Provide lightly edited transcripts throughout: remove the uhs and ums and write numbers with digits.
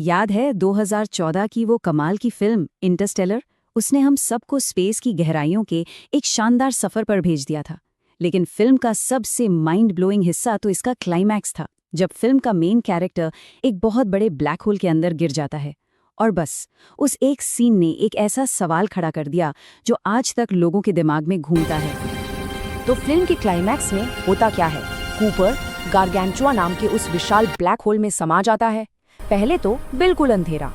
याद है 2014 की वो कमाल की फिल्म इंटरस्टेलर? उसने हम सबको स्पेस की गहराइयों के एक शानदार सफर पर भेज दिया था। लेकिन फिल्म का सबसे माइंड ब्लोइंग हिस्सा तो इसका क्लाइमैक्स था, जब फिल्म का मेन कैरेक्टर एक बहुत बड़े ब्लैक होल के अंदर गिर जाता है। और बस उस एक सीन ने एक ऐसा सवाल खड़ा कर दिया जो आज तक लोगों के दिमाग में घूमता है। तो फिल्म के क्लाइमैक्स में होता क्या है? कूपर गारगेंचुआ नाम के उस विशाल ब्लैक होल में समा जाता है। पहले तो बिल्कुल अंधेरा,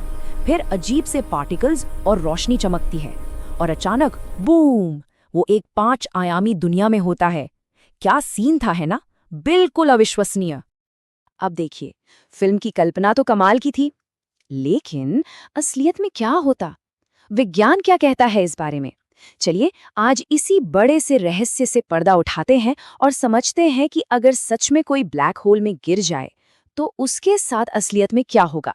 फिर अजीब से पार्टिकल्स और रोशनी चमकती है, और अचानक बूम, वो एक 5 आयामी दुनिया में होता है। क्या सीन था, है ना? बिल्कुल अविश्वसनीय। अब देखिए, फिल्म की कल्पना तो कमाल की थी, लेकिन असलियत में क्या होता? विज्ञान क्या कहता है इस बारे में? चलिए आज इसी बड़े से रहस्य से पर्दा उठाते हैं और समझते हैं कि अगर सच में कोई ब्लैक होल में गिर जाए तो उसके साथ असलियत में क्या होगा।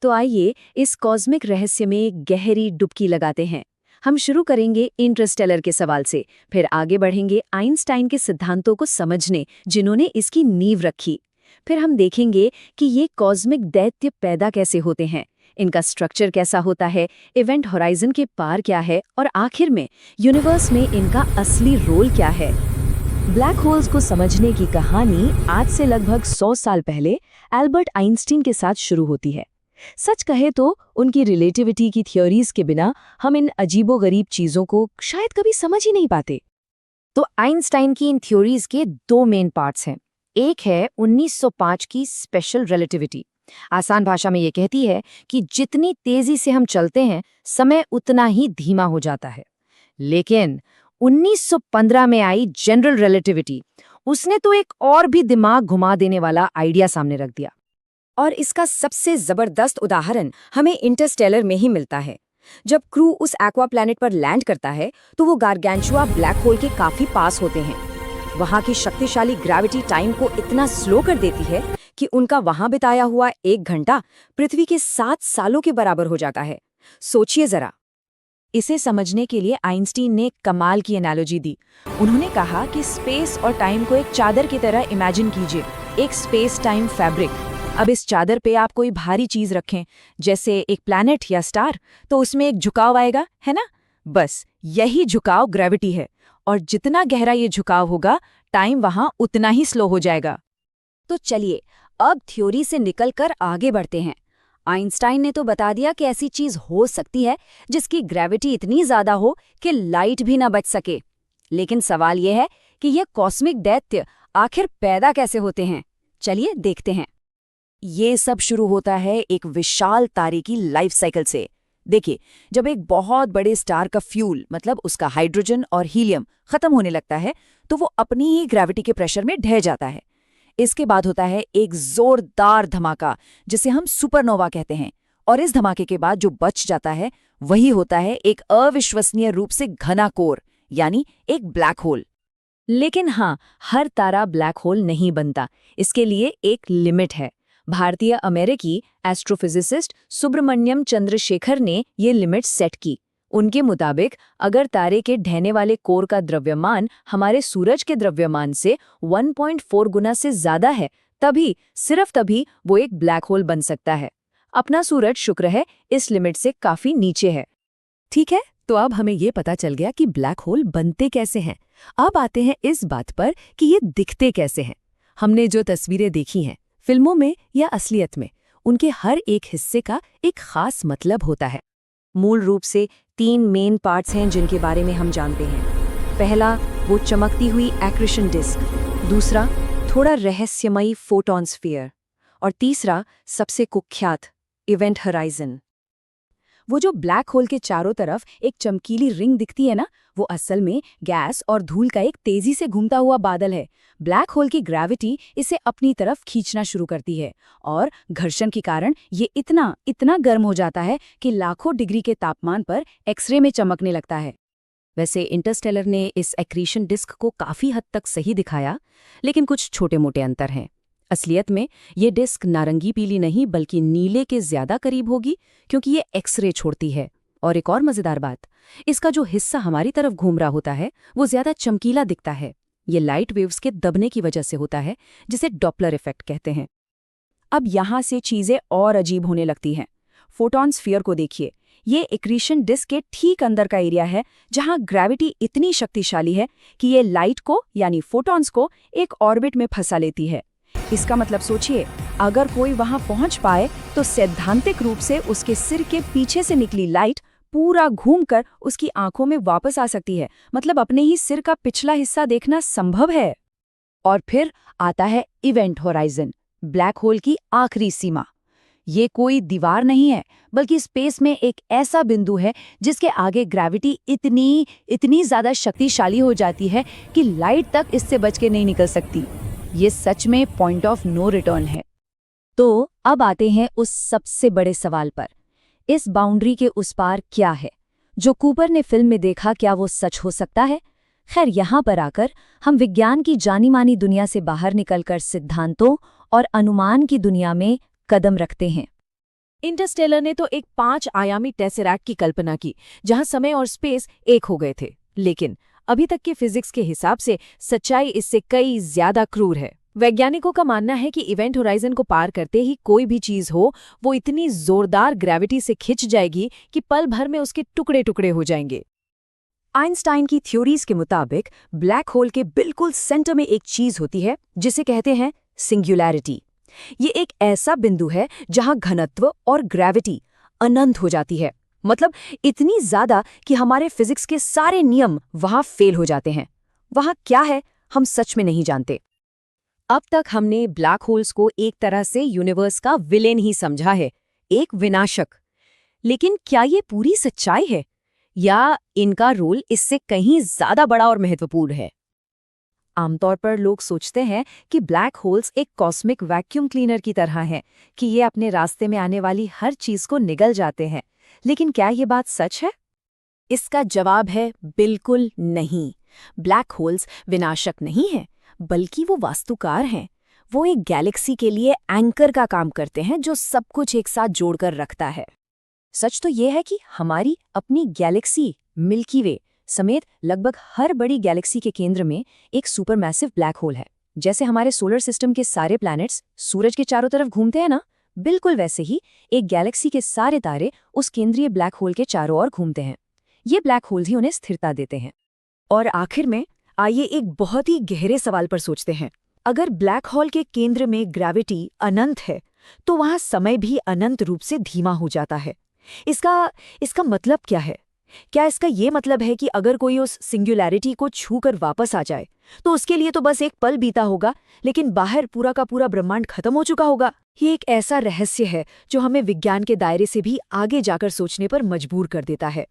तो आइए इस कॉस्मिक रहस्य में एक गहरी डुबकी लगाते हैं। हम शुरू करेंगे इंटरस्टेलर के सवाल से, फिर आगे बढ़ेंगे आइंस्टाइन के सिद्धांतों को समझने जिन्होंने इसकी नींव रखी। फिर हम देखेंगे कि ये कॉस्मिक दैत्य पैदा कैसे होते हैं, इनका स्ट्रक्चर कैसा होता है, इवेंट होराइजन के पार क्या है, और आखिर में यूनिवर्स में इनका असली रोल क्या है। ब्लैक होल्स को समझने की कहानी आज से लगभग 100 साल पहले एल्बर्ट आइंस्टीन के साथ शुरू होती है। सच कहे तो उनकी रिलेटिविटी की थ्योरीज के बिना हम इन अजीबोगरीब चीजों को शायद कभी समझ ही नहीं पाते। तो आइंस्टाइन की इन थ्योरीज के 2 मेन पार्ट्स हैं। एक है 1905 की स्पेशल रिलेटिविटी। आसान भाषा में ये कहती है कि जितनी तेजी से हम चलते हैं, समय उतना ही धीमा हो जाता है। लेकिन 1915 में आई जनरल रिलेटिविटी, उसने तो एक और भी दिमाग घुमा देने वाला आइडिया सामने रख दिया। और इसका सबसे जबरदस्त उदाहरण हमें इंटरस्टेलर में ही मिलता है। जब क्रू उस एक्वा प्लैनेट पर लैंड करता है तो वो गारगेंचुआ ब्लैक होल के काफी पास होते हैं। वहां की शक्तिशाली ग्रेविटी टाइम को इतना स्लो कर देती है कि उनका वहां बिताया हुआ 1 घंटा पृथ्वी के 7 सालों के बराबर हो जाता है। सोचिए जरा। इसे समझने के लिए आइंस्टीन ने कमाल की एनालॉजी दी। उन्होंने कहा कि स्पेस और टाइम को एक चादर की तरह इमेजिन कीजिए, एक स्पेस टाइम फैब्रिक। अब इस चादर पे आप कोई भारी चीज रखें, जैसे एक प्लैनेट या स्टार, तो उसमें एक झुकाव आएगा, है ना? बस यही झुकाव ग्रेविटी है, और जितना गहरा ये झुकाव होगा, टाइम वहां उतना ही स्लो हो जाएगा। तो चलिए अब थ्योरी से निकलकर आगे बढ़ते हैं। आइंस्टाइन ने तो बता दिया कि ऐसी चीज हो सकती है जिसकी ग्रेविटी इतनी ज्यादा हो कि लाइट भी ना बच सके। लेकिन सवाल यह है कि ये कॉस्मिक दैत्य आखिर पैदा कैसे होते हैं? चलिए देखते हैं। ये सब शुरू होता है एक विशाल तारे की लाइफ साइकिल से। देखिए, जब एक बहुत बड़े स्टार का फ्यूल, मतलब उसका हाइड्रोजन और हीलियम खत्म होने लगता है, तो वो अपनी ही ग्रेविटी के प्रेशर में ढह जाता है। इसके बाद होता है एक जोरदार धमाका, जिसे हम सुपरनोवा कहते हैं। और इस धमाके के बाद जो बच जाता है वही होता है एक अविश्वसनीय रूप से घना कोर, यानी एक ब्लैक होल। लेकिन हाँ, हर तारा ब्लैक होल नहीं बनता। इसके लिए एक लिमिट है। भारतीय अमेरिकी एस्ट्रोफिजिसिस्ट सुब्रमण्यम चंद्रशेखर ने ये लिमिट सेट की। उनके मुताबिक अगर तारे के ढहने वाले कोर का द्रव्यमान हमारे सूरज के द्रव्यमान से 1.4 गुना से ज्यादा है, तभी, सिर्फ तभी वो एक ब्लैक होल बन सकता है। अपना सूरज, शुक्र है, इस लिमिट से काफी नीचे है। ठीक है, तो अब हमें ये पता चल गया कि ब्लैक होल बनते कैसे हैं। अब आते हैं इस बात पर कि ये दिखते कैसे हैं। हमने जो तस्वीरें देखी हैं, फिल्मों में या असलियत में, उनके हर एक हिस्से का एक खास मतलब होता है। मूल रूप से 3 मेन पार्ट्स हैं जिनके बारे में हम जानते हैं। पहला, वो चमकती हुई एक्रीशन डिस्क। दूसरा, थोड़ा रहस्यमयी फोटॉन स्फीयर। और तीसरा, सबसे कुख्यात, इवेंट होराइजन। वो जो ब्लैक होल के चारों तरफ एक चमकीली रिंग दिखती है ना, वो असल में गैस और धूल का एक तेजी से घूमता हुआ बादल है। ब्लैक होल की ग्रेविटी इसे अपनी तरफ खींचना शुरू करती है, और घर्षण के कारण ये इतना गर्म हो जाता है कि लाखों डिग्री के तापमान पर एक्सरे में चमकने लगता है। वैसे इंटरस्टेलर ने इस एक्रीशन डिस्क को काफी हद तक सही दिखाया, लेकिन कुछ छोटे मोटे अंतर हैं। असलियत में ये डिस्क नारंगी पीली नहीं बल्कि नीले के ज्यादा करीब होगी, क्योंकि ये एक्सरे छोड़ती है। और एक और मजेदार बात, इसका जो हिस्सा हमारी तरफ घूम रहा होता है वो ज्यादा चमकीला दिखता है। ये लाइट वेव्स के दबने की वजह से होता है, जिसे डॉपलर इफेक्ट कहते हैं। अब यहाँ से चीजें और अजीब होने लगती हैं। फोटॉन स्फीयर को देखिए। ये एक्रीशन डिस्क के ठीक अंदर का एरिया है जहां ग्रेविटी इतनी शक्तिशाली है कि ये लाइट को यानी फोटॉन्स को एक ऑर्बिट में फंसा लेती है। इसका मतलब सोचिए, अगर कोई वहां पहुंच पाए तो सैद्धांतिक रूप से उसके सिर के पीछे से निकली लाइट पूरा घूमकर उसकी आंखों में वापस आ सकती है। मतलब अपने ही सिर का पिछला हिस्सा देखना संभव है। और फिर आता है इवेंट होराइजन, ब्लैक होल की आखिरी सीमा। ये कोई दीवार नहीं है, बल्कि स्पेस में एक ऐसा बिंदु है जिसके आगे ग्रेविटी इतनी ज्यादा शक्तिशाली हो जाती है कि लाइट तक इससे बच के नहीं निकल सकती। ये सच में पॉइंट ऑफ नो रिटर्न है। तो अब आते हैं उस सबसे बड़े सवाल पर, इस बाउंड्री के उस पार क्या है? जो कूपर ने फिल्म में देखा, क्या वो सच हो सकता है? खैर, यहाँ पर आकर हम विज्ञान की जानी मानी दुनिया से बाहर निकलकर सिद्धांतों और अनुमान की दुनिया में कदम रखते हैं। इंटरस्टेलर ने तो एक 5 आयामी टेसरैक्ट की कल्पना की, जहां समय और स्पेस एक हो गए थे। लेकिन अभी तक के फिजिक्स के हिसाब से सच्चाई इससे कई ज्यादा क्रूर है। वैज्ञानिकों का मानना है कि इवेंट होराइजन को पार करते ही कोई भी चीज हो, वो इतनी जोरदार ग्रेविटी से खिंच जाएगी कि पल भर में उसके टुकड़े टुकड़े हो जाएंगे। आइंस्टाइन की थ्योरीज के मुताबिक ब्लैक होल के बिल्कुल सेंटर में एक चीज होती है जिसे कहते हैं सिंगुलैरिटी। ये एक ऐसा बिंदु है जहां घनत्व और ग्रेविटी अनंत हो जाती है। मतलब इतनी ज्यादा कि हमारे फिजिक्स के सारे नियम वहां फेल हो जाते हैं। वहां क्या है, हम सच में नहीं जानते। अब तक हमने ब्लैक होल्स को एक तरह से यूनिवर्स का विलेन ही समझा है, एक विनाशक। लेकिन क्या ये पूरी सच्चाई है, या इनका रोल इससे कहीं ज्यादा बड़ा और महत्वपूर्ण है? आमतौर पर लोग सोचते हैं कि ब्लैक होल्स एक कॉस्मिक वैक्यूम क्लीनर की तरह हैं, कि ये अपने रास्ते में आने वाली हर चीज को निगल जाते हैं। लेकिन क्या ये बात सच है? इसका जवाब है बिल्कुल नहीं। ब्लैक होल्स विनाशक नहीं हैं, बल्कि वो वास्तुकार हैं। वो एक गैलेक्सी के लिए एंकर का काम करते हैं जो सब कुछ एक साथ जोड़कर रखता है। सच तो ये है कि हमारी अपनी गैलेक्सी मिल्की वे समेत लगभग हर बड़ी गैलेक्सी के केंद्र में एक सुपरमैसिव ब्लैक होल है। जैसे हमारे सोलर सिस्टम के सारे प्लैनेट्स सूरज के चारों तरफ घूमते हैं ना, बिल्कुल वैसे ही एक गैलेक्सी के सारे तारे उस केंद्रीय ब्लैक होल के चारों ओर घूमते हैं। ये ब्लैक होल्स ही उन्हें स्थिरता देते हैं। और आखिर में आइए एक बहुत ही गहरे सवाल पर सोचते हैं। अगर ब्लैक होल के केंद्र में ग्रेविटी अनंत है, तो वहां समय भी अनंत रूप से धीमा हो जाता है। इसका मतलब क्या है? क्या इसका ये मतलब है कि अगर कोई उस सिंगुलैरिटी को छूकर वापस आ जाए, तो उसके लिए तो बस एक पल बीता होगा, लेकिन बाहर पूरा का पूरा ब्रह्मांड खत्म हो चुका होगा? ये एक ऐसा रहस्य है जो हमें विज्ञान के दायरे से भी आगे जाकर सोचने पर मजबूर कर देता है।